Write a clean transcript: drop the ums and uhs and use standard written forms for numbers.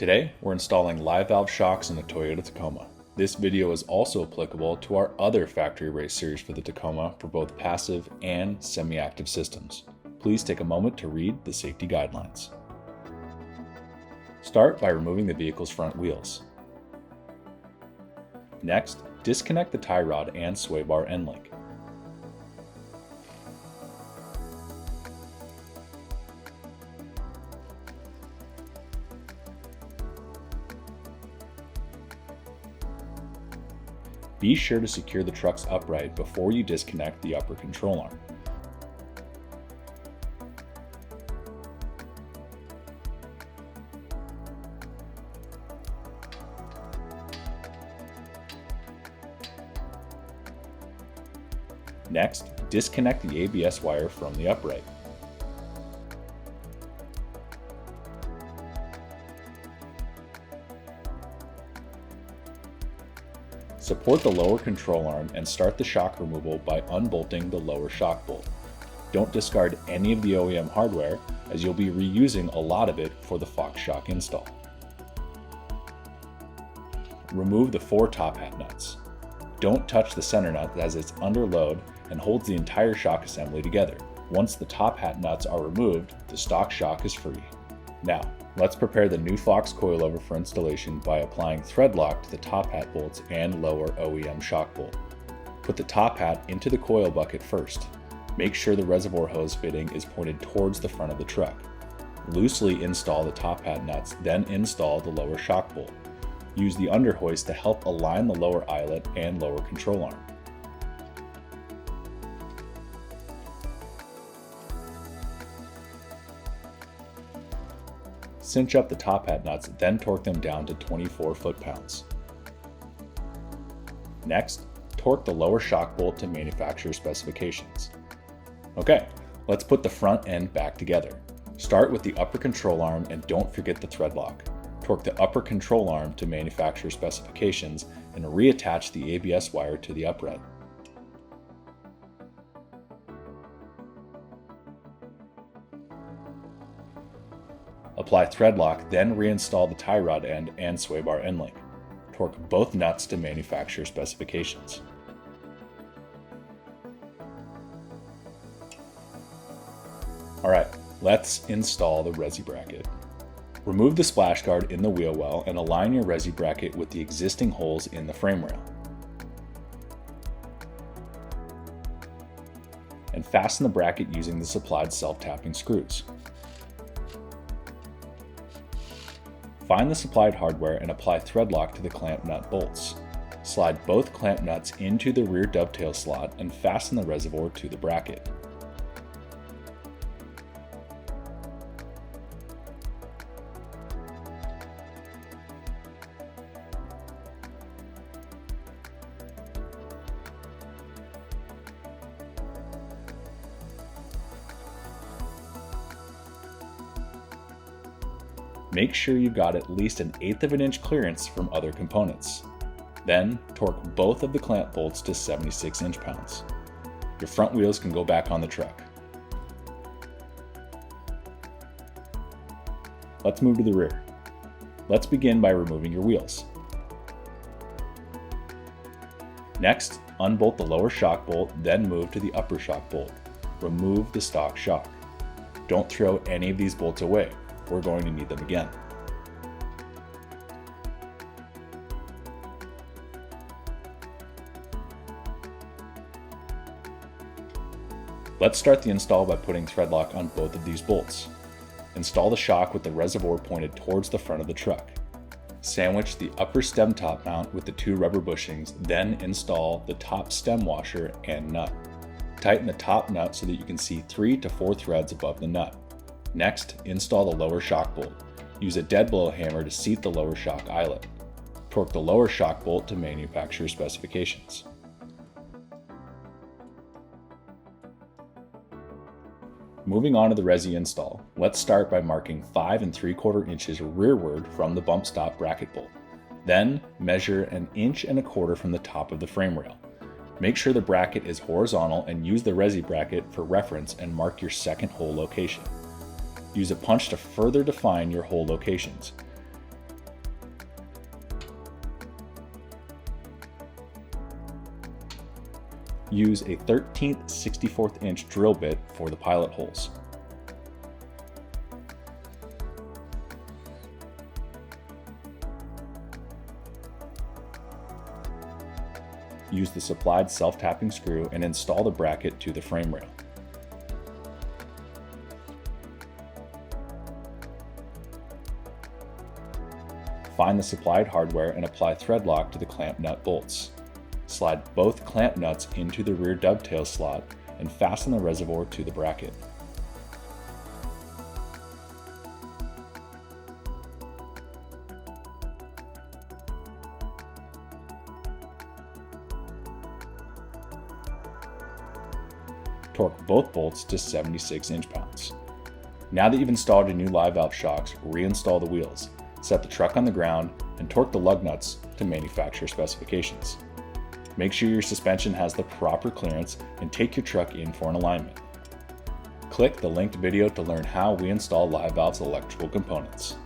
Today, we're installing live valve shocks in the Toyota Tacoma. This video is also applicable to our other factory race series for the Tacoma for both passive and semi-active systems. Please take a moment to read the safety guidelines. Start by removing the vehicle's front wheels. Next, disconnect the tie rod and sway bar end link. Be sure to secure the truck's upright before you disconnect the upper control arm. Next, disconnect the ABS wire from the upright. Support the lower control arm and start the shock removal by unbolting the lower shock bolt. Don't discard any of the OEM hardware, as you'll be reusing a lot of it for the Fox shock install. Remove the 4 top hat nuts. Don't touch the center nut as it's under load and holds the entire shock assembly together. Once the top hat nuts are removed, the stock shock is free. Now, let's prepare the new Fox coilover for installation by applying thread lock to the top hat bolts and lower OEM shock bolt. Put the top hat into the coil bucket first. Make sure the reservoir hose fitting is pointed towards the front of the truck. Loosely install the top hat nuts, then install the lower shock bolt. Use the underhoist to help align the lower eyelet and lower control arm. Cinch up the top hat nuts, then torque them down to 24 foot-pounds. Next, torque the lower shock bolt to manufacturer specifications. Okay, let's put the front end back together. Start with the upper control arm and don't forget the thread lock. Torque the upper control arm to manufacturer specifications and reattach the ABS wire to the upright. Apply thread lock, then reinstall the tie rod end and sway bar end link. Torque both nuts to manufacturer specifications. Alright, let's install the resi bracket. Remove the splash guard in the wheel well and align your resi bracket with the existing holes in the frame rail. And fasten the bracket using the supplied self-tapping screws. Find the supplied hardware and apply thread lock to the clamp nut bolts. Slide both clamp nuts into the rear dovetail slot and fasten the reservoir to the bracket. Make sure you've got at least an 1/8 of an inch clearance from other components. Then, torque both of the clamp bolts to 76 inch-pounds. Your front wheels can go back on the truck. Let's move to the rear. Let's begin by removing your wheels. Next, unbolt the lower shock bolt, then move to the upper shock bolt. Remove the stock shock. Don't throw any of these bolts away. We're going to need them again. Let's start the install by putting thread lock on both of these bolts. Install the shock with the reservoir pointed towards the front of the truck. Sandwich the upper stem top mount with the 2 rubber bushings, then install the top stem washer and nut. Tighten the top nut so that you can see 3 to 4 threads above the nut. Next, install the lower shock bolt. Use a dead blow hammer to seat the lower shock eyelet. Torque the lower shock bolt to manufacturer specifications. Moving on to the resi install, let's start by marking 5 3/4 inches rearward from the bump stop bracket bolt. Then, measure 1 1/4 inches from the top of the frame rail. Make sure the bracket is horizontal and use the resi bracket for reference and mark your second hole location. Use a punch to further define your hole locations. Use a 13th 64th inch drill bit for the pilot holes. Use the supplied self-tapping screw and install the bracket to the frame rail. Find the supplied hardware and apply thread lock to the clamp nut bolts. Slide both clamp nuts into the rear dovetail slot and fasten the reservoir to the bracket. Torque both bolts to 76 inch-pounds. Now that you've installed your new live valve shocks, reinstall the wheels, set the truck on the ground, and torque the lug nuts to manufacturer specifications. Make sure your suspension has the proper clearance and take your truck in for an alignment. Click the linked video to learn how we install live valve's electrical components.